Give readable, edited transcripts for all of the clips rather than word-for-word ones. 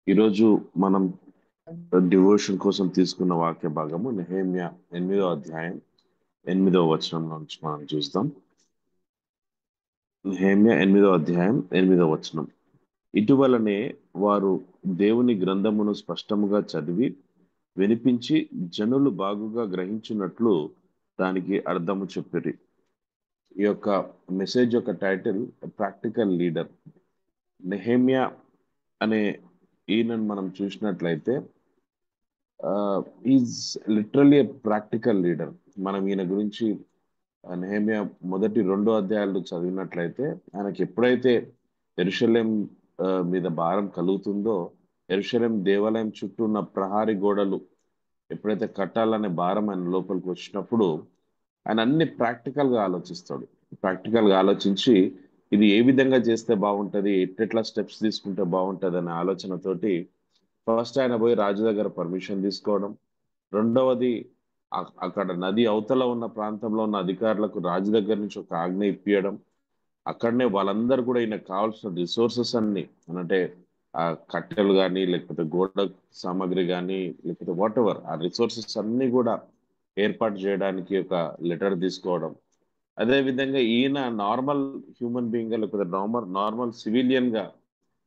ఈరోజు మనం డివోషన్ కోసం తీసుకున్న వాక్య భాగము నెహెమ్యా 8వ అధ్యాయం 8వ వచనం నుంచి మనం చూద్దాం. నెహెమ్యా 8వ అధ్యాయం 8వ వచనం. ఇటువలనే వారు దేవుని గ్రంథమును స్పష్టముగా చదివి వినిపించి జనులు బాగుగా గ్రహించున్నట్లు దానికి అర్థము చెప్పిరి. ఈ యొక్క మెసేజ్ యొక్క టైటిల్ ప్రాక్టికల్ లీడర్. నెహెమ్యా అనే ఈయనను మనం చూసినట్లయితే is literally a practical leader. మనం ఈయన గురించి నెహెమ్యా మొదటి 2 అధ్యాయాలు చదివినట్లయితే ఆయనకి ఎప్పుడైతే యెరూషలేం మీద భారం కలుగుతుందో, యెరూషలేం దేవాలయం చుట్టూ ఉన్న ప్రహారీ గోడలు ఎప్పుడైతే కట్టాలనే భారం ఆయన లోపలికి వచ్చినప్పుడు ఆయన అన్ని ప్రాక్టికల్ గా ఆలోచిస్తాడు. ప్రాక్టికల్ గా ఆలోచించి ఇది ఏ విధంగా చేస్తే బాగుంటది, ఎట్లా స్టెప్స్ తీసుకుంటే బాగుంటది అనే ఆలోచనతోటి ఫస్ట్ ఆయన పోయి రాజు దగ్గర పర్మిషన్ తీసుకోవడం. రెండవది అక్కడ నది అవతల ఉన్న ప్రాంతంలో ఉన్న అధికారులకు రాజు దగ్గర నుంచి ఒక ఆజ్ఞ ఇప్పియడం. అక్కడనే వాళ్ళందరూ కూడా ఈయనకు కావాల్సిన రిసోర్సెస్ అన్ని అంటే ఆ కట్టెలు కానీ లేకపోతే గోడ సామాగ్రి కానీ లేకపోతే వాట్ ఎవర్ ఆ రిసోర్సెస్ అన్ని కూడా ఏర్పాటు చేయడానికి ఒక లెటర్ తీసుకోవడం. అదే విధంగా ఈయన నార్మల్ హ్యూమన్ బీయింగ్ గా లేకపోతే నార్మల్ సివిలియన్ గా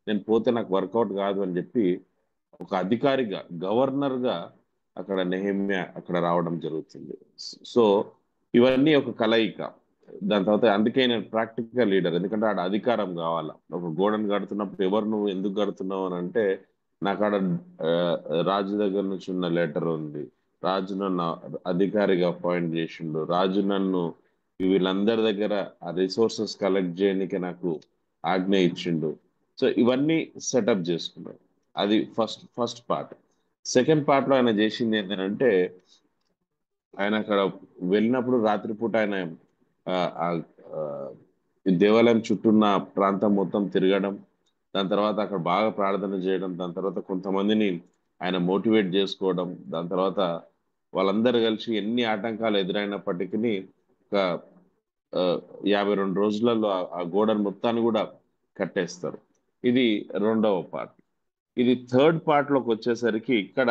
నేను పోతే నాకు వర్కౌట్ కాదు అని చెప్పి ఒక అధికారిగా గవర్నర్ గా అక్కడ నెహెమ్యా అక్కడ రావడం జరుగుతుంది. సో ఇవన్నీ ఒక కలయిక. దాని తర్వాత అందుకే నేను ప్రాక్టికల్ లీడర్, ఎందుకంటే ఆడ అధికారం కావాలా. ఒక గోడను కడుతున్నప్పుడు ఎవరు నువ్వు ఎందుకు కడుతున్నావు అని అంటే నాకు ఆడ ఆ, రాజు దగ్గర నుంచి ఉన్న లెటర్ ఉంది, రాజు నన్ను అధికారిగా అపాయింట్ చేసిండు, రాజు నన్ను వీళ్ళందరి దగ్గర ఆ రిసోర్సెస్ కలెక్ట్ చేయడానికి నాకు ఆజ్ఞ ఇచ్చిండు. సో ఇవన్నీ సెటప్ చేసుకున్నాడు. అది ఫస్ట్ పార్ట్. సెకండ్ పార్ట్ లో ఆయన చేసింది ఏంటంటే ఆయన అక్కడ వెళ్ళినప్పుడు రాత్రిపూట ఆయన ఆ, ఆ, ఆ, ఈ దేవాలయం చుట్టూ ఉన్న ప్రాంతం మొత్తం తిరగడం, దాని తర్వాత అక్కడ బాగా ప్రార్థన చేయడం, దాని తర్వాత కొంతమందిని ఆయన మోటివేట్ చేసుకోవడం, దాని తర్వాత వాళ్ళందరూ కలిసి ఎన్ని ఆటంకాలు ఎదురైనప్పటికీ ఒక ఆ, 52 రోజులలో ఆ గోడను మొత్తాన్ని కూడా కట్టేస్తారు. ఇది రెండవ పార్ట్. ఇది థర్డ్ పార్ట్ లోకి వచ్చేసరికి ఇక్కడ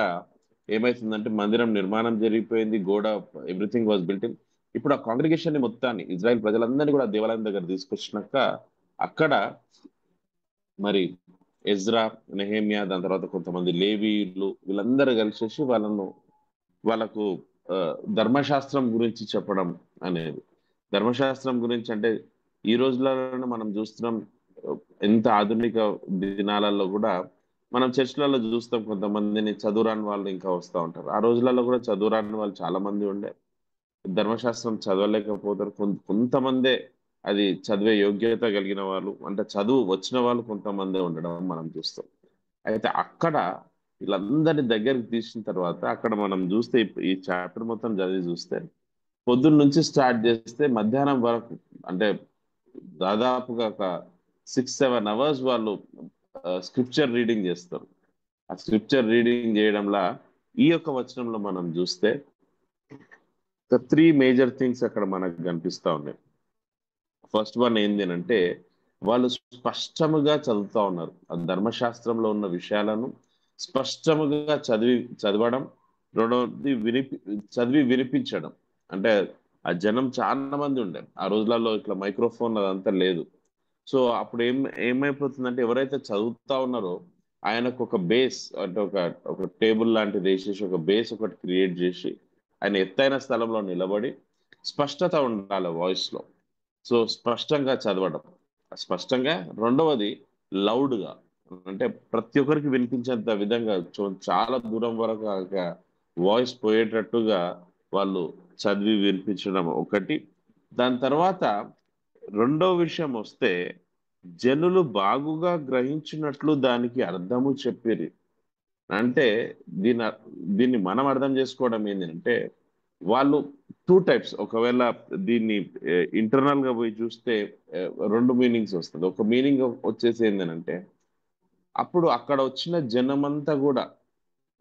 ఏమైతుందంటే మందిరం నిర్మాణం జరిగిపోయింది, గోడ ఎవ్రీథింగ్ వాజ్ బిల్ట్ ఇన్. ఇప్పుడు ఆ కాంగ్రిగేషన్ ని మొత్తాన్ని ఇజ్రాయెల్ ప్రజలందరినీ కూడా దేవాలయం దగ్గర తీసుకొచ్చినాక అక్కడ మరి ఎజ్రా, నెహేమియా, దాని తర్వాత కొంతమంది లేవీలు వీళ్ళందరూ కలిసేసి వాళ్ళకు ఆ, ధర్మశాస్త్రం గురించి చెప్పడం అనేది. ధర్మశాస్త్రం గురించి అంటే ఈ రోజులలో మనం చూస్తున్నాం. ఎంత ఆధునిక దినాలలో కూడా మనం చర్చిలలో చూస్తాం కొంతమందిని చదువురాని వాళ్ళు ఇంకా వస్తూ ఉంటారు. ఆ రోజులలో కూడా చదువురాని వాళ్ళు చాలా మంది ఉండే, ధర్మశాస్త్రం చదవలేకపోతారు. కొంతమందే అది చదివే యోగ్యత కలిగిన వాళ్ళు, అంటే చదువు వచ్చిన వాళ్ళు కొంతమందే ఉండడం మనం చూస్తాం. అయితే అక్కడ వీళ్ళందరినీ దగ్గరికి తీసిన తర్వాత అక్కడ మనం చూస్తే ఈ చాప్టర్ మొత్తం చదివి చూస్తే పొద్దున్న నుంచి స్టార్ట్ చేస్తే మధ్యాహ్నం వరకు, అంటే దాదాపుగా ఒక 6-7 అవర్స్ వాళ్ళు స్క్రిప్చర్ రీడింగ్ చేస్తారు. ఆ స్క్రిప్చర్ రీడింగ్ చేయడంలా ఈ యొక్క వచనంలో మనం చూస్తే త్రీ మేజర్ థింగ్స్ అక్కడ మనకు కనిపిస్తా ఉన్నాయి. ఫస్ట్ వన్ ఏంది అంటే వాళ్ళు స్పష్టముగా చదువుతా ఉన్నారు. ఆ ధర్మశాస్త్రంలో ఉన్న విషయాలను స్పష్టముగా చదవడం. రెండవది చదివి వినిపించడం. అంటే ఆ జనం చాలా మంది ఉండే ఆ రోజులలో, ఇట్లా మైక్రోఫోన్ అదంతా లేదు. సో అప్పుడు ఏమైపోతుందంటే ఎవరైతే చదువుతా ఉన్నారో ఆయనకు ఒక బేస్, అంటే ఒక టేబుల్ లాంటిది వేసేసి ఒక బేస్ ఒకటి క్రియేట్ చేసి ఆయన ఎత్తైన స్థలంలో నిలబడి స్పష్టత ఉండాలి వాయిస్ లో. సో స్పష్టంగా చదవడం, స్పష్టంగా. రెండవది లౌడ్ గా, అంటే ప్రతి ఒక్కరికి వినిపించేంత విధంగా చాలా దూరం వరకు వాయిస్ పోయేటట్టుగా వాళ్ళు చదివి వినిపించడం ఒకటి. దాని తర్వాత రెండో విషయం వస్తే జనులు బాగుగా గ్రహించినట్లు దానికి అర్థము చెప్పిరి. అంటే దీని దీన్ని మనం అర్థం చేసుకోవడం ఏంటంటే వాళ్ళు టూ టైప్స్. ఒకవేళ దీన్ని ఇంటర్నల్ గా పోయి చూస్తే ఆ, రెండు మీనింగ్స్ వస్తుంది. ఒక మీనింగ్ వచ్చేసి ఏంటంటే అప్పుడు అక్కడ వచ్చిన జనమంతా కూడా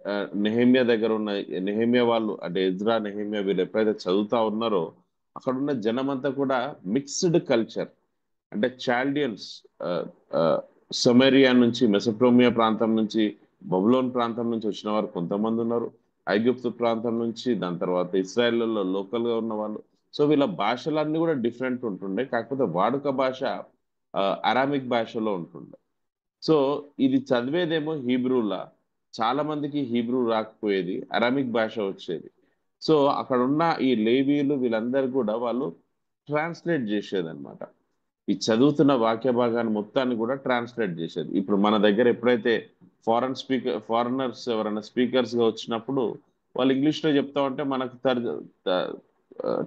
ఆ, నెహెమ్యా దగ్గర ఉన్న నెహెమ్యా వాళ్ళు, అంటే ఎజ్రా నెహెమ్యా వీళ్ళు ఎప్పుడైతే చదువుతా ఉన్నారో అక్కడ ఉన్న జనమంతా కూడా మిక్స్డ్ కల్చర్. అంటే చాల్డియన్స్, సమేరియా నుంచి మెసోపోటేమియా ప్రాంతం నుంచి బబులోన్ ప్రాంతం నుంచి వచ్చిన వారు కొంతమంది ఉన్నారు. ఐగుప్తు ప్రాంతం నుంచి, దాని తర్వాత ఇస్రాయేల్‌లో లోకల్‌గా ఉన్న వాళ్ళు. సో, వీళ్ళ భాషలన్నీ కూడా డిఫరెంట్ ఉంటుండే. కాకపోతే వాడుక భాష అరామిక్ భాషలో ఉంటుండే. సో, ఇది చదివేదేమో హీబ్రూలా. చాలా మందికి హీబ్రూ రాకపోయేది. అరామిక్ భాష వచ్చేది. సో, అక్కడున్న ఈ లేవీయులు వీళ్ళందరూ కూడా వాళ్ళు ట్రాన్స్‌లేట్ జేసేదన్నమాట. ఈ చదువుతున్న వాక్య భాగాన్ని మొత్తాన్ని కూడా ట్రాన్స్‌లేట్ జేసేది. ఇప్పుడు మన దగ్గర ఎప్పుడైతే ఫారినర్స్ ఎవరైనా స్పీకర్స్‌గా వచ్చినప్పుడు వాళ్ళు ఇంగ్లీష్‌లో చెప్తా ఉంటే మనకు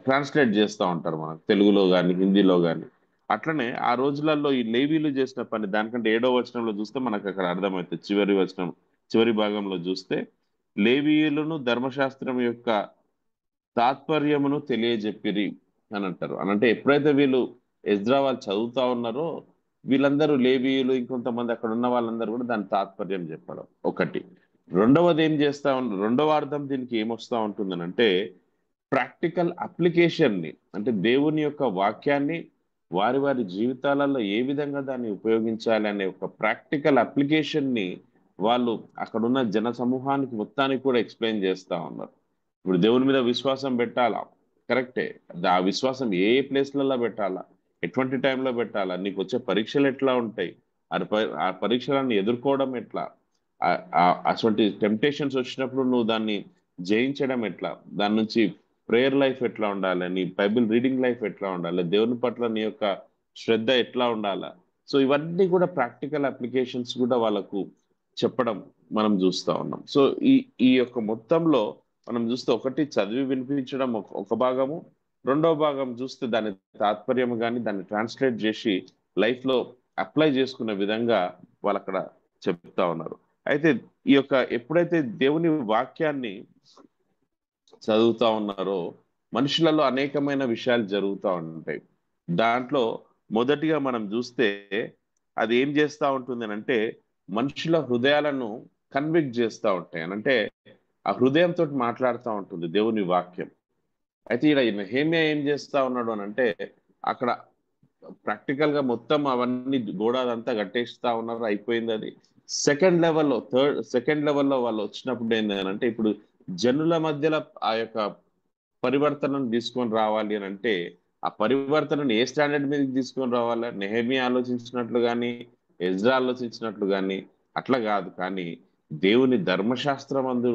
ట్రాన్స్‌లేట్ జేస్తా ఉంటారు మనకు. తెలుగులో గాని, హిందీలో గాని. అట్లనే ఆ రోజులలో ఈ లేవీయులు చేసిన పని దానికంటే 7వ వచనంలో చూస్తే మనకక్కడ అర్థమవుతది. చివరి భాగంలో చూస్తే లేవీయులను ధర్మశాస్త్రం యొక్క తాత్పర్యమును తెలియజెప్పిరి అని అంటారు. అనంటే ఎప్పుడైతే వీళ్ళు ఎజ్రా వాళ్ళు చదువుతా ఉన్నారో వీళ్ళందరూ లేవీయులు ఇంకొంతమంది అక్కడ ఉన్న వాళ్ళందరూ కూడా దాని తాత్పర్యం చెప్పడం ఒకటి. రెండవది ఏం చేస్తా రెండవ అర్థం దీనికి ఏమొస్తా ఉంటుందనంటే ప్రాక్టికల్ అప్లికేషన్‌ని అంటే దేవుని యొక్క వాక్యాన్ని వారి వారి జీవితాలలో ఏ విధంగా దాన్ని ఉపయోగించాలి అనే ఒక ప్రాక్టికల్ అప్లికేషన్‌ని వాళ్ళు అక్కడున్న జన సమూహానికి మొత్తానికి కూడా ఎక్స్‌ప్లెయిన్ చేస్తా ఉన్నారు. ఇప్పుడు దేవుని మీద విశ్వాసం పెట్టాలా. కరెక్టే. ఆ విశ్వాసం ఏ ఏ ప్లేస్‌లలో పెట్టాలా? ఎటువంటి టైంలో పెట్టాలా? నీకొచ్చే పరీక్షలు ఎట్లా ఉంటాయి? ఆ పరీక్షలను ఎదుర్కోవడం ఎట్లా? అటువంటి టెంప్టేషన్స్ వచ్చినప్పుడు నువ్వు దాన్ని జయించడం ఎట్లా? దాని నుంచి ప్రేయర్ లైఫ్ ఎట్లా ఉండాలి? నీ బైబిల్ రీడింగ్ లైఫ్ ఎట్లా ఉండాలి? దేవుని పట్ల నీ యొక్క శ్రద్ధ ఎట్లా ఉండాలా? సో, ఇవన్నీ కూడా ప్రాక్టికల్ అప్లికేషన్స్ కూడా వాళ్ళకు చెప్పడం మనం చూస్తా ఉన్నాం. సో, ఈ ఈ యొక్క మొత్తంలో మనం చూస్తే ఒకటి చదివి వినిపించడం ఒక భాగము. రెండవ భాగం చూస్తే దాని తాత్పర్యం గాని, దాన్ని ట్రాన్స్‌లేట్ జేసి లైఫ్‌లో అప్లై చేసుకునే విధంగా వాళ్ళక్కడ చెప్తా ఉన్నారు. అయితే ఈ యొక్క ఎప్పుడైతే దేవుని వాక్యాన్ని చదువుతా ఉన్నారో, మనుషులలో అనేకమైన విషయాలు జరుగుతా ఉంటాయి. దాంట్లో మొదటిగా మనం జూస్తే అది ఏం జేస్తా ఉంటుందనంటే, మనుషుల హృదయాలను కన్విక్ట్ జేస్తా ఉంటాయి. అనంటే ఆ హృదయంతోటి మాట్లాడుతా ఉంటుంది దేవుని వాక్యం. అయితే ఈడ నెహెమ్యా ఏం జేస్తా ఉన్నాడు అనంటే, అక్కడ ప్రాక్టికల్‌గా మొత్తం అవన్నీ గోడ అదంతా కట్టేస్తా ఉన్నారు. అయిపోయిందది. సెకండ్ లెవెల్‌లో వాళ్ళొచ్చినప్పుడు ఏందనంటే, ఇప్పుడు జనుల మధ్యల ఆ యొక్క పరివర్తనను తీసుకొని రావాలి అనంటే, ఆ పరివర్తనను ఏ స్టాండర్డ్ మీదకి తీసుకొని రావాలా? నెహెమియా ఆలోచించినట్లు గాని, ఎజ్రా ఆలోచించినట్లు గాని, అట్లా గాదు. కానీ దేవుని ధర్మశాస్త్రమందు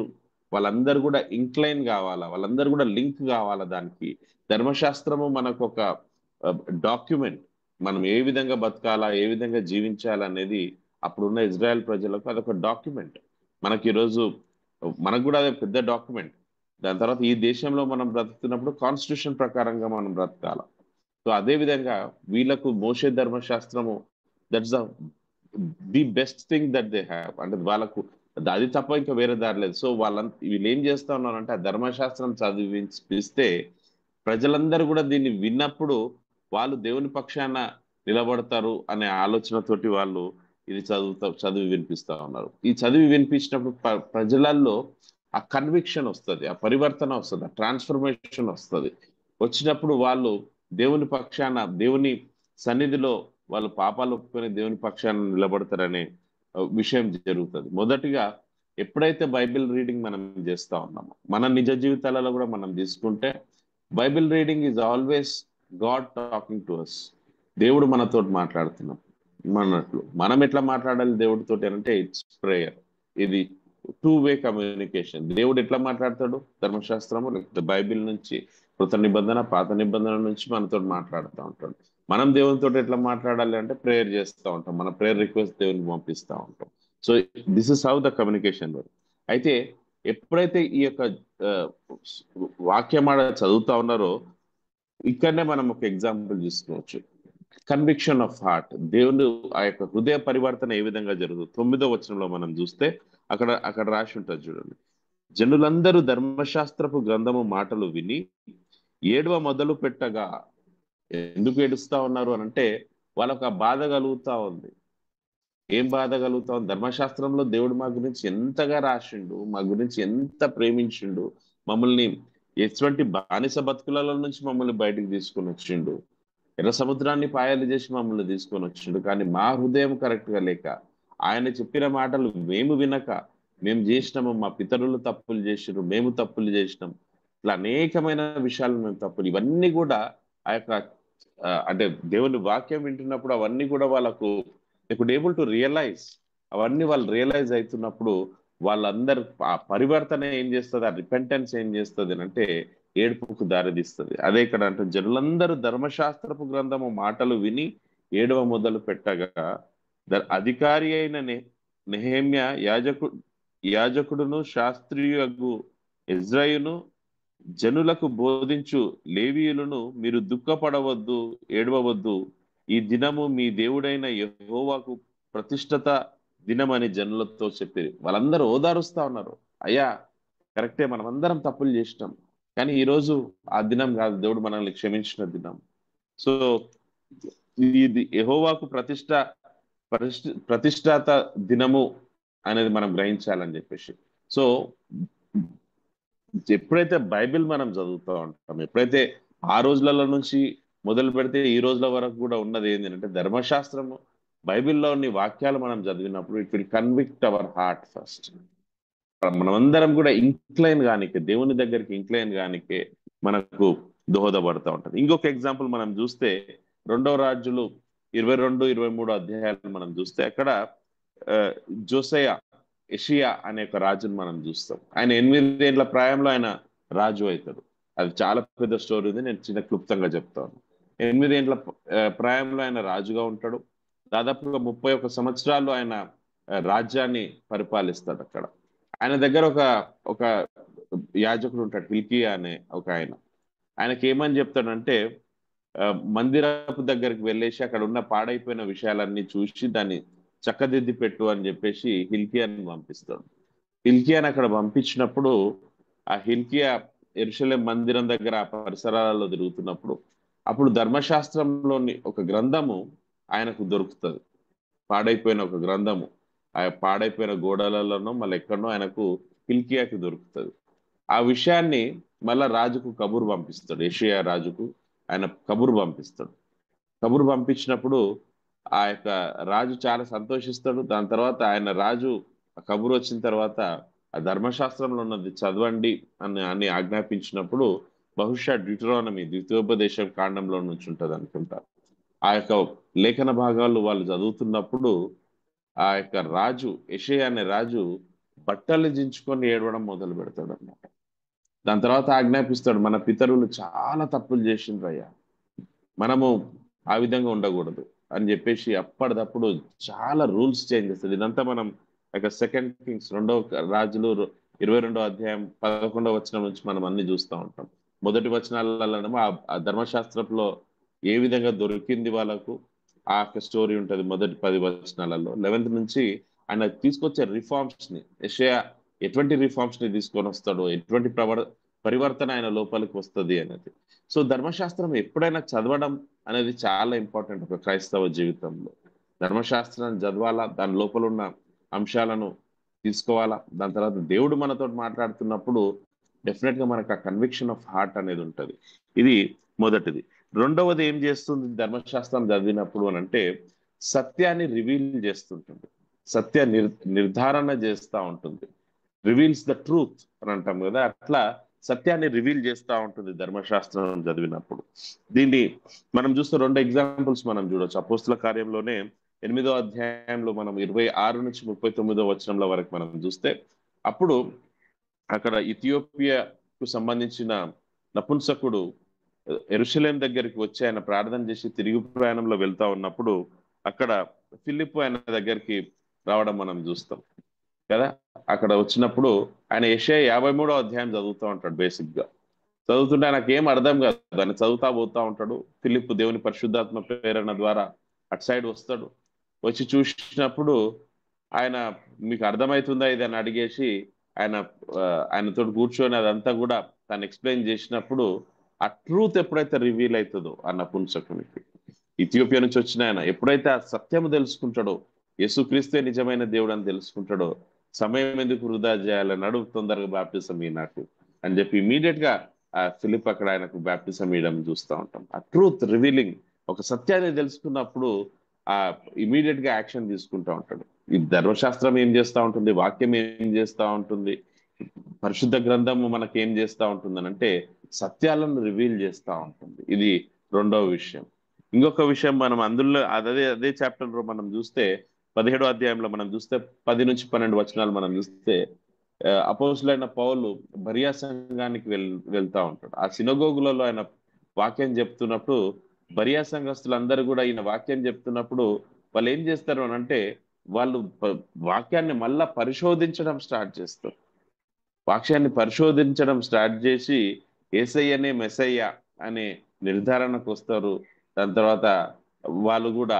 వాళ్ళందరూ గూడా ఇంక్లైన్ గావాలా. వాళ్ళందరూ గూడా లింక్ గావాలా దానికి. ధర్మశాస్త్రము మనకొక డాక్యుమెంట్. మనం ఏ విధంగా బతకాలా? ఏ విధంగా జీవించాలనేది అప్పుడున్న ఇజ్రాయెల్ ప్రజలకు అదొక డాక్యుమెంట్. మనకి మనకు గూడా అదో పెద్ద డాక్యుమెంట్. దాని తర్వాత ఈ దేశంలో మనం బ్రతుకుతున్నప్పుడు కాన్స్టిట్యూషన్ ప్రకారంగా మనం బ్రతకాల. సో అదే విధంగా వీళ్ళకు మోషే ధర్మశాస్త్రము that's the best thing that they have. అంటే వాళ్ళకు అది తప్ప ఇంకా వేరే దారి లేదు. సో వీళ్ళు ఏం చేస్తా ఉన్నారంటే ఆ ధర్మశాస్త్రం చదివిపిస్తే ప్రజలందరూ కూడా దీన్ని విన్నప్పుడు వాళ్ళు దేవుని పక్షాన నిలబడతారు అనే ఆలోచనతోటి వాళ్ళు ఇది చదివి వినిపిస్తా ఉన్నారు. ఈ చదివి వినిపించినప్పుడు ప్రజలలో ఆ కన్విక్షన్ వస్తది. ఆ పరివర్తన వస్తది. ఆ ట్రాన్స్‌ఫర్మేషన్ వస్తది. వచ్చినప్పుడు వాళ్ళు దేవుని పక్షాన, దేవుని సన్నిధిలో వాళ్ళు పాపాలు ఒప్పుకొని దేవుని పక్షాన నిలబడతారనే విషయం జరుగుతది. మొదటిగా ఎప్పుడైతే బైబిల్ రీడింగ్ మనం చేస్తా ఉన్నామో, మన నిజ జీవితాలలో కూడా మనం తీసుకుంటే Bible reading is always God talking to us. దేవుడు మనతోటి మాట్లాడుతున్నాం అన్నట్లు. మనం ఎట్లా మాట్లాడాలి దేవుడితోటి అంటే ఇట్స్ ప్రేయర్. ఇది వే కమ్యూనికేషన్. దేవుడు ఎట్లా మాట్లాడతాడు? ధర్మశాస్త్రము లేకపోతే బైబిల్ నుంచి కృత నిబంధన, పాత నిబంధన నుంచి మనతోటి మాట్లాడుతా ఉంటాడు. మనం దేవునితోటి ఎట్లా మాట్లాడాలి అంటే ప్రేయర్ చేస్తా ఉంటాం. మన ప్రేయర్ రిక్వెస్ట్ దేవునికి పంపిస్తా ఉంటాం. So this is how the communication work. అయితే ఎప్పుడైతే ఈ యొక్క ఆహ్, వాక్యమాడ చదువుతా ఉన్నారో ఇక్కడనే మనం ఒక ఎగ్జాంపుల్ తీసుకోవచ్చు. Conviction of heart. దేవుడు ఆ యొక్క హృదయ పరివర్తన ఏ విధంగా జరుగుతుంది? 9వ వచనంలో మనం చూస్తే అక్కడ రాసి ఉంటది చూడండి. జనులందరూ ధర్మశాస్త్రపు గ్రంథము మాటలు విని ఏడవ మొదలు పెట్టగా ఎందుకు ఏడుస్తా ఉన్నారు అనంటే వాళ్ళకు ఆ బాధ కలుగుతా ఉంది. ఏం బాధ కలుగుతా ఉంది? ధర్మశాస్త్రంలో దేవుడు మా గురించి ఎంతగా రాసిండు, మా గురించి ఎంత ప్రేమించిండు, మమ్మల్ని ఎటువంటి బానిస బతుకులలో నుంచి మమ్మల్ని బయటికి తీసుకొని వచ్చిండు. ఎర్ర సముద్రాన్ని పాయలు చేసి మమ్మల్ని తీసుకొని వచ్చిండు. కానీ మా హృదయం కరెక్ట్ గా లేక ఆయన చెప్పిన మాటలు మేము వినక మేము చేసినాము, మా పితరులు తప్పులు చేసినారు, మేము తప్పులు చేసినాం, ఇట్లా అనేకమైన విషయాలు మేము తప్పులు, ఇవన్నీ కూడా ఆ యొక్క అంటే దేవుని వాక్యం వింటున్నప్పుడు అవన్నీ కూడా వాళ్ళకు ఇప్పుడు ఏబుల్ టు రియలైజ్, అవన్నీ వాళ్ళు రియలైజ్ అవుతున్నప్పుడు వాళ్ళందరూ ఆ పరివర్తన ఏం చేస్తుంది, ఆ రిపెంటెన్స్ ఏం చేస్తుంది అంటే ఏడుపుకు దారితీస్తుంది. అదే ఇక్కడ అంటే జనులందరూ ధర్మశాస్త్రపు గ్రంథము మాటలు విని ఏడవ మొదలు పెట్టగా అధికారి అయిన నెహెమ్యా యాజకుడును శాస్త్రీయగు ఇజ్రాయిను జనులకు బోధించు లేవీయులను, మీరు దుఃఖపడవద్దు, ఏడవవద్దు, ఈ దినము మీ దేవుడైన యెహోవాకు ప్రతిష్ఠత దినం అని జనులతో చెప్పారు. వాళ్ళందరూ ఓదారుస్తా ఉన్నారు, అయ్యా కరెక్టే మనమందరం తప్పులు చేసినాం, కానీ ఈ రోజు ఆ దినం కాదు, దేవుడు మనల్ని క్షమించిన దినం. సో ఇది యెహోవాకు ప్రతిష్టాత దినము అనేది మనం గ్రహించాలని చెప్పేసి. సో ఎప్పుడైతే బైబిల్ మనం చదువుతూ ఉంటాం, ఎప్పుడైతే ఆ రోజులలో నుంచి మొదలు పెడితే ఈ రోజుల వరకు కూడా ఉన్నది ఏంటంటే ధర్మశాస్త్రము, బైబిల్లోని వాక్యాలు మనం చదివినప్పుడు it will convict our heart first. మనమందరం కూడా ఇంక్లైన్ గానికే, దేవుని దగ్గరికి ఇంక్లైన్ గానికే మనకు దోహదపడుతూ ఉంటది. ఇంకొక ఎగ్జాంపుల్ మనం చూస్తే 2వ రాజులు 22-23 అధ్యాయాలు మనం చూస్తే అక్కడ ఆ, జోసయ ఎషియా అనే ఒక రాజును మనం చూస్తాం. ఆయన 8 ఏళ్ల ప్రాయంలో ఆయన రాజు అవుతాడు. అది చాలా పెద్ద స్టోరీ ఉంది, నేను చిన్న క్లుప్తంగా చెప్తాను. 8 ఏళ్ల ప్రాయంలో ఆయన రాజుగా ఉంటాడు. దాదాపుగా 31 సంవత్సరాలు ఆయన రాజ్యాన్ని పరిపాలిస్తాడు అక్కడ. ఆయన దగ్గర ఒక ఒక యాజకుడు ఉంటాడు, హిల్కియా అనే ఒక ఆయన. ఆయనకి ఏమని చెప్తాడంటే మందిరపు దగ్గరికి వెళ్ళేసి అక్కడ ఉన్న పాడైపోయిన విషయాలన్నీ చూసి దాన్ని చక్కదిద్ది పెట్టు అని చెప్పేసి హిల్కియాని పంపిస్తాడు. హిల్కియాని అక్కడ పంపించినప్పుడు ఆ హిల్కియా యెరూషలేం మందిరం దగ్గర ఆ పరిసరాలలో తిరుగుతున్నప్పుడు అప్పుడు ధర్మశాస్త్రంలోని ఒక గ్రంథము ఆయనకు దొరుకుతుంది. పాడైపోయిన ఒక గ్రంథము ఆ పాడైపోయిన గోడలలోనో మళ్ళీ ఎక్కడనో ఆయనకు హిల్కియాకి దొరుకుతుంది. ఆ విషయాన్ని మళ్ళా రాజుకు కబురు పంపిస్తాడు, యెషయా రాజుకు ఆయన కబురు పంపిస్తాడు. కబురు పంపించినప్పుడు ఆ యొక్క రాజు చాలా సంతోషిస్తాడు. దాని తర్వాత ఆయన రాజు ఆ కబురు వచ్చిన తర్వాత ఆ ధర్మశాస్త్రంలో ఉన్నది చదవండి అని ఆజ్ఞాపించినప్పుడు బహుశా డ్యూటరానమీ ద్వితీయోపదేశం కాండంలో నుంచి ఉంటది అనుకుంటా. ఆ యొక్క లేఖన భాగాలు వాళ్ళు చదువుతున్నప్పుడు ఆ యొక్క రాజు యెషయా అనే రాజు బట్టలు దించుకొని ఏడవడం మొదలు పెడతాడు అన్నమాట. దాని తర్వాత ఆజ్ఞాపిస్తాడు, మన పితరులు చాలా తప్పులు చేసిండ్రయ్యా, మనము ఆ విధంగా ఉండకూడదు అని చెప్పేసి అప్పటిదప్పుడు చాలా రూల్స్ చేంజ్ చేస్తుంది. ఇదంతా మనం సెకండ్ కింగ్స్ 2వ రాజులు 22వ అధ్యాయం 11వ వచనం నుంచి మనం అన్ని చూస్తూ ఉంటాం. మొదటి వచనాలలో ఆ ధర్మశాస్త్రంలో ఏ విధంగా దొరికింది వాళ్ళకు ఆ స్టోరీ ఉంటది. మొదటి 10 వచనాలలో 11th నుంచి ఆయన తీసుకొచ్చే రిఫార్మ్స్ ని, యెషయా ఎటువంటి రిఫార్మ్స్ ని తీసుకొని వస్తాడో, ఎటువంటి పరివర్తన ఆయన లోపలికి వస్తుంది అనేది. సో ధర్మశాస్త్రం ఎప్పుడైనా చదవడం అనేది చాలా ఇంపార్టెంట్ ఒక క్రైస్తవ జీవితంలో. ధర్మశాస్త్రాన్ని చదవాలా, దాని లోపల ఉన్న అంశాలను తీసుకోవాలా. దాని తర్వాత దేవుడు మనతో మాట్లాడుతున్నప్పుడు డెఫినెట్ గా మనకు ఆ కన్విక్షన్ ఆఫ్ హార్ట్ అనేది ఉంటది. ఇది మొదటిది. రెండవది ఏం చేస్తుంది ధర్మశాస్త్రం చదివినప్పుడు అని అంటే సత్యాన్ని రివీల్ చేస్తుంటుంది, సత్య నిర్ధారణ చేస్తూ ఉంటుంది. రివీల్స్ ద ట్రూత్ అని అంటాం కదా, అట్లా సత్యాన్ని రివీల్ చేస్తూ ఉంటుంది ధర్మశాస్త్రం చదివినప్పుడు. దీన్ని మనం చూస్తే 2 ఎగ్జాంపుల్స్ మనం చూడొచ్చు. అపోస్తుల కార్యంలోనే 8వ అధ్యాయంలో మనం 26 నుంచి 39వ వచనంలో వరకు మనం చూస్తే అప్పుడు అక్కడ ఇథియోపియాకు సంబంధించిన నపుంసకుడు యెరూషలేం దగ్గరికి వచ్చి ఆయన ప్రార్థన చేసి తిరిగి ప్రయాణంలో వెళ్తా ఉన్నప్పుడు అక్కడ ఫిలిప్పు ఆయన దగ్గరికి రావడం మనం చూస్తాం కదా. అక్కడ వచ్చినప్పుడు ఆయన యెషయా 53వ అధ్యాయం చదువుతూ ఉంటాడు. బేసిక్ గా చదువుతుంటే ఆయనకు ఏం అర్థం కాదు, దాన్ని చదువుతా పోతా ఉంటాడు. ఫిలిప్ దేవుని పరిశుద్ధాత్మ ప్రేరణ ద్వారా అటు సైడ్ వస్తాడు. వచ్చి చూసినప్పుడు ఆయన మీకు అర్థమవుతుందా ఇది అని అడిగేసి ఆయన ఆయనతో కూర్చొని అదంతా కూడా తను ఎక్స్ప్లెయిన్ చేసినప్పుడు ఆ ట్రూత్ ఎప్పుడైతే రివీల్ అవుతుందో ఆ నపుంసకునికి, ఇథియోపియా నుంచి వచ్చిన ఆయన ఎప్పుడైతే ఆ సత్యము తెలుసుకుంటాడో, యేసుక్రీస్తే నిజమైన దేవుడు అని తెలుసుకుంటాడో, సమయం ఎందుకు వృధా చేయాలని అడుగు, తొందరగా బాప్టిజం ఈ నాకు అని చెప్పి ఇమీడియట్ గా ఆ ఫిలిప్ అక్కడ ఆయనకు బాప్టిజం ఇవ్వడం చూస్తూ ఉంటాం. ఆ ట్రూత్ రివీలింగ్, ఒక సత్యాన్ని తెలుసుకున్నప్పుడు ఆ ఇమీడియట్ గా యాక్షన్ తీసుకుంటూ ఉంటాడు. ఈ ధర్మశాస్త్రం ఏం చేస్తా ఉంటుంది, వాక్యం ఏం చేస్తా ఉంటుంది, పరిశుద్ధ గ్రంథము మనకి ఏం చేస్తా ఉంటుంది అని అంటే సత్యాలను రివీల్ చేస్తా ఉంటుంది. ఇది రెండవ విషయం. ఇంకొక విషయం మనం అందులో అదే చాప్టర్ లో మనం చూస్తే 17వ అధ్యాయంలో మనం చూస్తే 10 నుంచి 12 వచనాలు మనం చూస్తే అపోస్తులైన పౌలు బరియా సంఘానికి వెళ్తా ఉంటాడు. ఆ సినగోగులలో ఆయన వాక్యం చెప్తున్నప్పుడు బరియా సంఘస్థులందరూ కూడా ఈయన వాక్యం చెప్తున్నప్పుడు వాళ్ళు ఏం చేస్తారు అని అంటే వాళ్ళు వాక్యాన్ని మళ్ళా పరిశోధించడం స్టార్ట్ చేస్తారు. వాక్యాన్ని పరిశోధించడం స్టార్ట్ చేసి యేసయ్యనే మెస్సయ్య అనే నిర్ధారణకు వస్తారు. దాని తర్వాత వాళ్ళు కూడా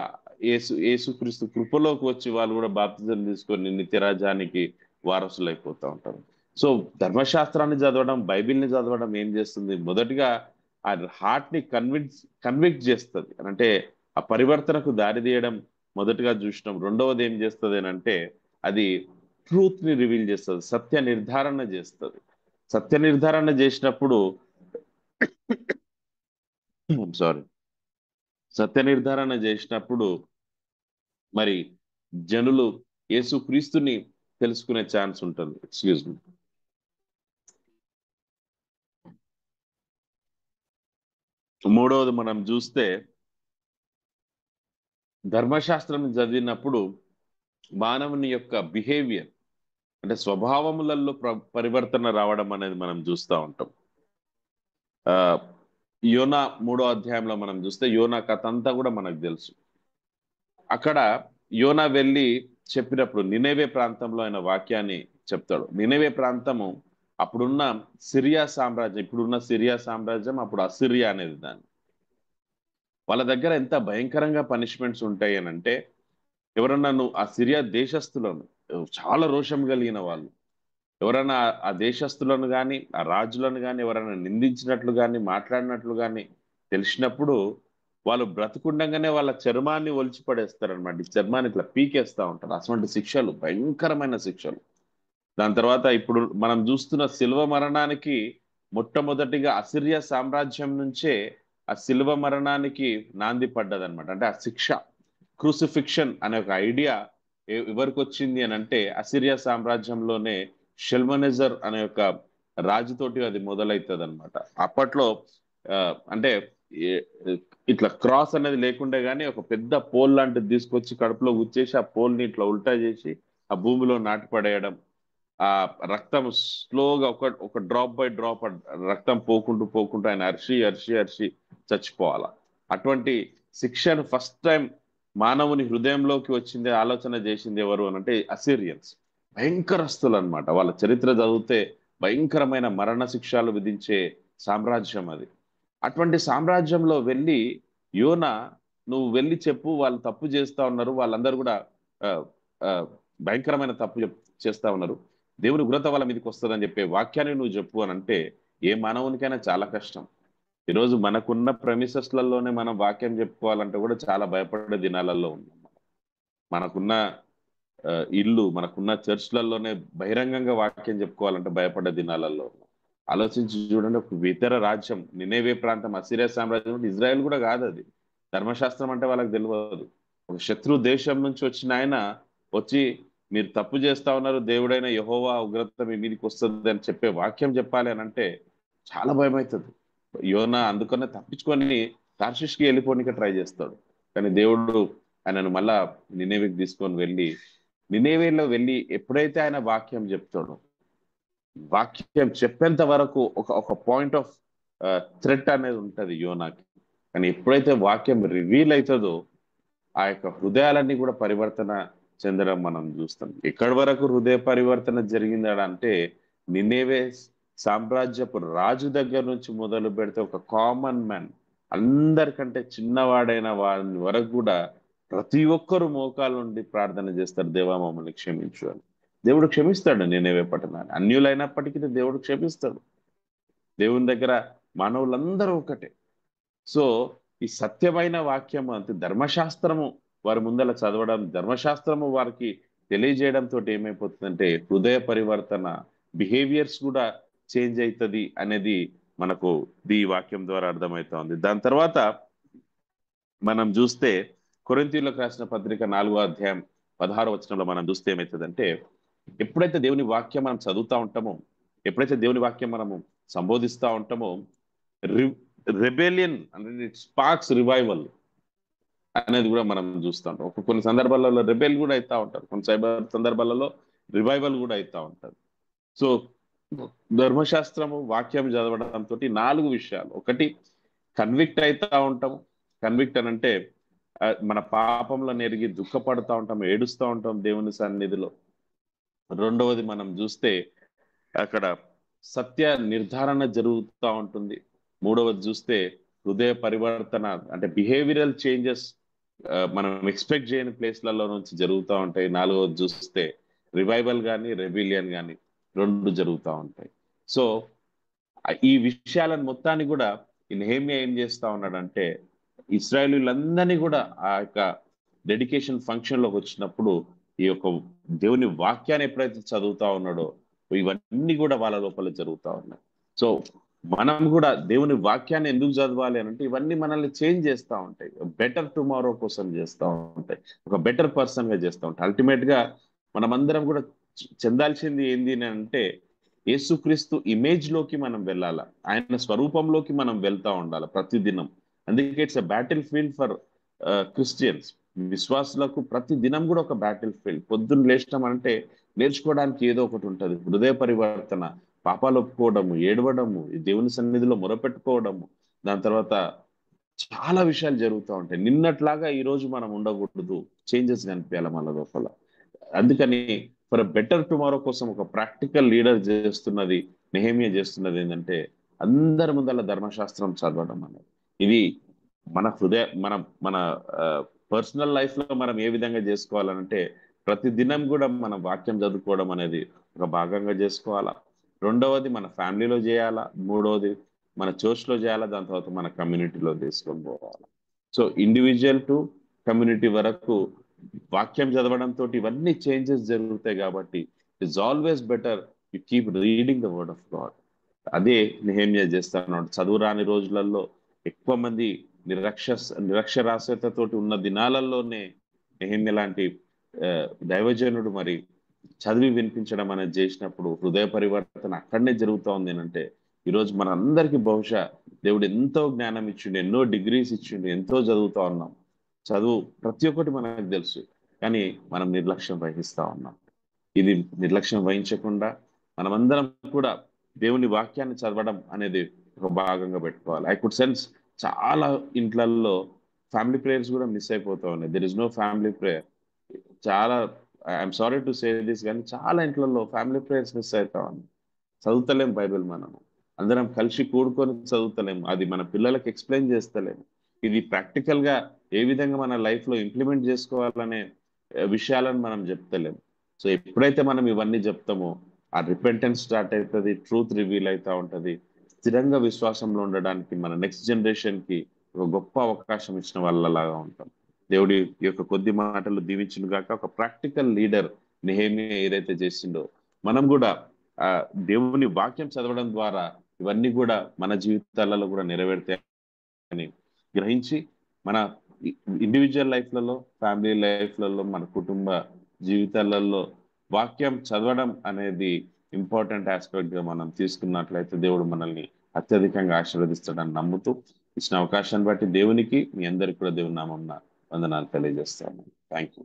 యేసుక్రీస్తు కృపలోకి వచ్చి వాళ్ళు కూడా బాప్తిజం తీసుకొని నిత్యరాజ్యానికి వారసులు అయిపోతూ ఉంటారు. సో ధర్మశాస్త్రాన్ని చదవడం, బైబిల్ని చదవడం ఏం చేస్తుంది, మొదటిగా ఆ హార్ట్ ని కన్విక్ట్ చేస్తుంది. అంటే ఆ పరివర్తనకు దారి తీయడం మొదటగా చూసినాం. రెండవది ఏం చేస్తుంది అని అంటే అది ట్రూత్ ని రివీల్ చేస్తుంది, సత్య నిర్ధారణ చేస్తుంది. సత్య నిర్ధారణ చేసినప్పుడు సారీ సత్య నిర్ధారణ చేసినప్పుడు మరి జనులు యేసు క్రీస్తుని తెలుసుకునే ఛాన్స్ ఉంటుంది. Excuse me. మూడవది మనం చూస్తే ధర్మశాస్త్రం చదివినప్పుడు మానవుని యొక్క బిహేవియర్ అంటే స్వభావములలో పరివర్తన రావడం అనేది మనం చూస్తూ ఉంటాం. ఆ యోనా 3వ అధ్యాయంలో మనం చూస్తే యోనా కథ అంతా కూడా మనకు తెలుసు. అక్కడ యోనా వెళ్ళి చెప్పినప్పుడు నినేవే ప్రాంతంలో ఆయన వాక్యాన్ని చెప్తాడు. నినేవే ప్రాంతము అప్పుడున్న సిరియా సామ్రాజ్యం, ఇప్పుడున్న సిరియా సామ్రాజ్యం, అప్పుడు అసిరియా అనేది దాన్ని. వాళ్ళ దగ్గర ఎంత భయంకరంగా పనిష్మెంట్స్ ఉంటాయి అని అంటే ఎవరన్నా నువ్వు ఆ సిరియా దేశస్తులను చాలా రోషం కలిగిన వాళ్ళు ఎవరైనా ఆ దేశస్తులను కానీ ఆ రాజులను కానీ ఎవరైనా నిందించినట్లు కానీ మాట్లాడినట్లు కానీ తెలిసినప్పుడు వాళ్ళు బ్రతుకుండగానే వాళ్ళ చర్మాన్ని ఒలిచి పడేస్తారనమాట. ఈ చర్మాన్ని ఇట్లా పీకేస్తా ఉంటారు. అటువంటి శిక్షలు, భయంకరమైన శిక్షలు. దాని తర్వాత ఇప్పుడు మనం చూస్తున్న శిల్వ మరణానికి మొట్టమొదటిగా అసిరియా సామ్రాజ్యం నుంచే ఆ శిల్వ మరణానికి నాంది పడ్డదనమాట. అంటే ఆ శిక్ష, క్రూసిఫిక్షన్ అనే ఒక ఐడియా ఎవరికి వచ్చింది అని అంటే అసిరియా సామ్రాజ్యంలోనే షెల్మనెజర్ అనే ఒక రాజుతోటి అది మొదలవుతుంది అనమాట. అప్పట్లో ఆ, అంటే ఏ- ఇట్లా క్రాస్ అనేది లేకుండే గానీ ఒక పెద్ద పోల్ లాంటిది తీసుకొచ్చి కడుపులో గుచ్చేసి ఆ పోల్ ని ఇట్లా ఉల్టా చేసి ఆ భూమిలో నాటిపడేయడం, ఆ రక్తం స్లోగా ఒక ఒక డ్రాప్ బై డ్రాప్ రక్తం పోకుంటూ పోకుంటూ ఆయన అరిచి అరిచి అరిచి చచ్చిపోవాల. అటువంటి శిక్షను ఫస్ట్ టైం మానవుని హృదయంలోకి వచ్చింది, ఆలోచన చేసింది ఎవరు అని అంటే అసిరియన్స్. భయంకరస్తులు అనమాట. వాళ్ళ చరిత్ర చదివితే భయంకరమైన మరణ శిక్షలు విధించే సామ్రాజ్యం అది. అటువంటి సామ్రాజ్యంలో వెళ్ళి యోన నువ్వు వెళ్ళి చెప్పు, వాళ్ళు తప్పు చేస్తా ఉన్నారు, వాళ్ళందరూ కూడా ఆ, ఆ, భయంకరమైన తప్పు చేస్తా ఉన్నారు, దేవుని ఉగ్రత వాళ్ళ మీదకి వస్తుందని చెప్పే వాక్యాన్ని నువ్వు చెప్పు అని అంటే ఏ మానవునికైనా చాలా కష్టం. ఈరోజు మనకున్న ప్రెమిసెస్లలోనే మనం వాక్యం చెప్పుకోవాలంటే కూడా చాలా భయపడే దినాలలో ఉన్నాం. మనకున్న ఆ, ఇల్లు, మనకున్న చర్చ్లలోనే బహిరంగంగా వాక్యం చెప్పుకోవాలంటే భయపడే దినాలలో ఉన్నాం. ఆలోచించి చూడండి, ఒక ఇతర రాజ్యం నినేవే ప్రాంతం, అసిరియా సామ్రాజ్యం అంటే ఇజ్రాయెల్ కూడా కాదు అది. ధర్మశాస్త్రం అంటే వాళ్ళకి తెలియదు. ఒక శత్రు దేశం నుంచి వచ్చిన ఆయన వచ్చి మీరు తప్పు చేస్తా ఉన్నారు, దేవుడైన యెహోవా ఉగ్రత మీ మీదకి వస్తుంది అని చెప్పే వాక్యం చెప్పాలి అని అంటే చాలా భయం అవుతుంది. యోనా అందుకనే తప్పించుకొని తార్షిష్కి వెళ్ళిపోనిక ట్రై చేస్తాడు. కానీ దేవుడు ఆయనను మళ్ళా నినేవేకి తీసుకొని వెళ్ళి నినేవేలో వెళ్ళి ఎప్పుడైతే ఆయన వాక్యం చెప్తాడో, వాక్యం చెప్పేంత వరకు ఒక ఒక పాయింట్ ఆఫ్ థ్రెట్ అనేది ఉంటది యోనాకి. కానీ ఎప్పుడైతే వాక్యం రివీల్ అవుతుందో ఆ యొక్క హృదయాలన్నీ కూడా పరివర్తన చెందడం మనం చూస్తాం. ఎక్కడి వరకు హృదయ పరివర్తన జరిగిందా అంటే నినేవే సామ్రాజ్యపు రాజు దగ్గర నుంచి మొదలు పెడితే ఒక కామన్ మ్యాన్, అందరికంటే చిన్నవాడైన వారి వరకు కూడా ప్రతి ఒక్కరు మోకాలు నుండి ప్రార్థన చేస్తారు, దేవా మమ్మల్ని క్షమించు అని. దేవుడు క్షమిస్తాడు నినేవే పట్టణాన్ని. అన్యులైనప్పటికీ దేవుడు క్షమిస్తాడు. దేవుని దగ్గర మానవులందరూ ఒకటే. సో ఈ సత్యమైన వాక్యము అంటే ధర్మశాస్త్రము వారి ముందల చదవడం, ధర్మశాస్త్రము వారికి తెలియజేయడంతో ఏమైపోతుందంటే హృదయ పరివర్తన, బిహేవియర్స్ కూడా చేంజ్ అవుతుంది అనేది మనకు ఈ వాక్యం ద్వారా అర్థమవుతా ఉంది. దాని తర్వాత మనం చూస్తే కొరింథీయులకు రాసిన పత్రిక 4వ అధ్యాయం 16వ వచనంలో మనం చూస్తే ఏమవుతుందంటే, ఎప్పుడైతే దేవుని వాక్యం మనం చదువుతా ఉంటామో, ఎప్పుడైతే దేవుని వాక్యం మనము సంబోధిస్తూ ఉంటామో, రెబెలియన్ అనేది ఇట్ స్పార్క్స్ రివైవల్ అనేది కూడా మనం చూస్తూ ఉంటాం. కొన్ని సందర్భాలలో రెబెల్ కూడా అవుతా ఉంటారు, కొన్ని సందర్భాలలో రివైవల్ కూడా అవుతా ఉంటారు. సో ధర్మశాస్త్రము వాక్యం చదవడంతో 4 విషయాలు. ఒకటి, కన్విక్ట్ అవుతా ఉంటాము. కన్విక్ట్ అని అంటే మన పాపంలో నెరిగి దుఃఖపడుతూ ఉంటాం, ఏడుస్తూ ఉంటాం దేవుని సన్నిధిలో. రెండవది మనం చూస్తే అక్కడ సత్య నిర్ధారణ జరుగుతూ ఉంటుంది. మూడవది చూస్తే హృదయ పరివర్తన, అంటే బిహేవియరల్ చేంజెస్ మనం ఎక్స్పెక్ట్ చేయని ప్లేస్లలో నుంచి జరుగుతూ ఉంటాయి. నాలుగవది చూస్తే రివైవల్ కానీ రెబిలియన్ కానీ రెండు జరుగుతూ ఉంటాయి. సో ఈ విషయాలను మొత్తాన్ని కూడా ఈ నెహెమ్యా ఏం చేస్తా ఉన్నాడంటే, ఇశ్రాయేలీయులందరినీ కూడా ఆ యొక్క డెడికేషన్ ఫంక్షన్ లోకి వచ్చినప్పుడు ఈ యొక్క దేవుని వాక్యాన్ని ఎప్పుడైతే చదువుతా ఉన్నాడో ఇవన్నీ కూడా వాళ్ళ లోపల జరుగుతా ఉన్నాయి. సో మనం కూడా దేవుని వాక్యాన్ని ఎందుకు చదవాలి అని అంటే, ఇవన్నీ మనల్ని చేంజ్ చేస్తూ ఉంటాయి, బెటర్ టుమారో కోసం చేస్తూ ఉంటాయి, ఒక బెటర్ పర్సన్ గా చేస్తూ ఉంటాయి. అల్టిమేట్ గా మనమందరం కూడా చెందాల్సింది ఏంది అని అంటే, యేసుక్రీస్తు ఇమేజ్ లోకి మనం వెళ్ళాలా, ఆయన స్వరూపంలోకి మనం వెళ్తా ఉండాలి ప్రతిదినం. అందుకే it's a battle field for Christians. విశ్వాసులకు ప్రతి దినం కూడా ఒక బ్యాటిల్ ఫీల్డ్. పొద్దున్న లేచడం అంటే నేర్చుకోవడానికి ఏదో ఒకటి ఉంటుంది. హృదయ పరివర్తన, పాపాలు ఒప్పుకోవడము, ఏడవడము, ఈ దేవుని సన్నిధిలో మొరపెట్టుకోవడము, దాని తర్వాత చాలా విషయాలు జరుగుతూ ఉంటాయి. నిన్నట్లాగా ఈ రోజు మనం ఉండకూడదు, చేంజెస్ కనిపించాలి మన లోపల. అందుకని ఫర్ బెటర్ టుమారో కోసం ఒక ప్రాక్టికల్ లీడర్ చేస్తున్నది, నెహెమియా చేస్తున్నది ఏంటంటే, అందరి ముందల ధర్మశాస్త్రం చదవడం అనేది. ఇది మన హృదయ మన మన పర్సనల్ లైఫ్ లో మనం ఏ విధంగా చేసుకోవాలంటే, ప్రతి దినం కూడా మన వాక్యం చదువుకోవడం అనేది ఒక భాగంగా చేసుకోవాలా. రెండవది మన ఫ్యామిలీలో చేయాలా. మూడవది మన చర్చ్ లో చేయాలా. దాని తర్వాత మన కమ్యూనిటీలో తీసుకొని పోవాలా. సో ఇండివిజువల్ టు కమ్యూనిటీ వరకు వాక్యం చదవడంతో ఇవన్నీ చేంజెస్ జరుగుతాయి. కాబట్టి it's always better you keep reading the word of God. అదే నెహెమ్యా చేస్తున్నాడు. చదువు రాని రోజులలో ఎక్కువ మంది నిరక్షరాస్యతతోటి ఉన్న దినాలలోనే నెహెమ్యా లాంటి దైవజనుడు మరి చదివి వినిపించడం అనేది చేసినప్పుడు హృదయ పరివర్తన అక్కడనే జరుగుతూ ఉంది. అంటే ఈరోజు మనందరికీ బహుశా దేవుడు ఎంతో జ్ఞానం ఇచ్చిండు, ఎన్నో డిగ్రీస్ ఇచ్చిండు, ఎంతో చదువుతా ఉన్నాం. చదువు ప్రతి ఒక్కటి మనకు తెలుసు, కానీ మనం నిర్లక్ష్యం వహిస్తా ఉన్నాం. ఇది నిర్లక్ష్యం వహించకుండా మనమందరం కూడా దేవుని వాక్యాన్ని చదవడం అనేది ఒక భాగంగా పెట్టుకోవాలి. ఐ కుడ్ సెన్స్ చాలా ఇంట్లల్లో ఫ్యామిలీ ప్రేయర్స్ కూడా మిస్ అయిపోతా ఉన్నాయి. There is no family prayer. చాలా, I'm sorry to say this, కానీ చాలా ఇంట్లలో ఫ్యామిలీ ప్రేయర్స్ మిస్ అవుతా ఉన్నాయి. చదువుతలేం బైబిల్ మనము, అందరం కలిసి కూడుకొని చదువుతలేము, అది మన పిల్లలకి ఎక్స్ప్లెయిన్ చేస్తలేము. ఇది ప్రాక్టికల్ గా ఏ విధంగా మన లైఫ్ లో ఇంప్లిమెంట్ చేసుకోవాలనే విషయాలను మనం చెప్తలేము. సో ఎప్పుడైతే మనం ఇవన్నీ చెప్తామో ఆ రిపెంటెన్స్ స్టార్ట్ అవుతుంది, ట్రూత్ రివీల్ అవుతా ఉంటది. స్థిరంగా విశ్వాసంలో ఉండడానికి మన నెక్స్ట్ జనరేషన్ కి ఒక గొప్ప అవకాశం ఇచ్చిన వాళ్ళలాగా ఉంటాం. దేవుడి యొక్క కొద్ది మాటలు దీవించిన గాక. ఒక ప్రాక్టికల్ లీడర్ నెహెమియా ఏదైతే చేసిండో, మనం కూడా ఆ దేవుని వాక్యం చదవడం ద్వారా ఇవన్నీ కూడా మన జీవితాలలో కూడా నెరవేరుతాయని గ్రహించి, మన ఇండివిజువల్ లైఫ్లలో, ఫ్యామిలీ లైఫ్లలో, మన కుటుంబ జీవితాలలో వాక్యం చదవడం అనేది ఇంపార్టెంట్ ఆస్పెక్ట్ గా మనం తీసుకున్నట్లయితే దేవుడు మనల్ని అత్యధికంగా ఆశీర్వదిస్తాడని నమ్ముతూ, ఇచ్చిన అవకాశాన్ని బట్టి దేవునికి, మీ అందరికి కూడా దేవుని నామమున వందనాలు తెలియజేస్తాను. Thank you.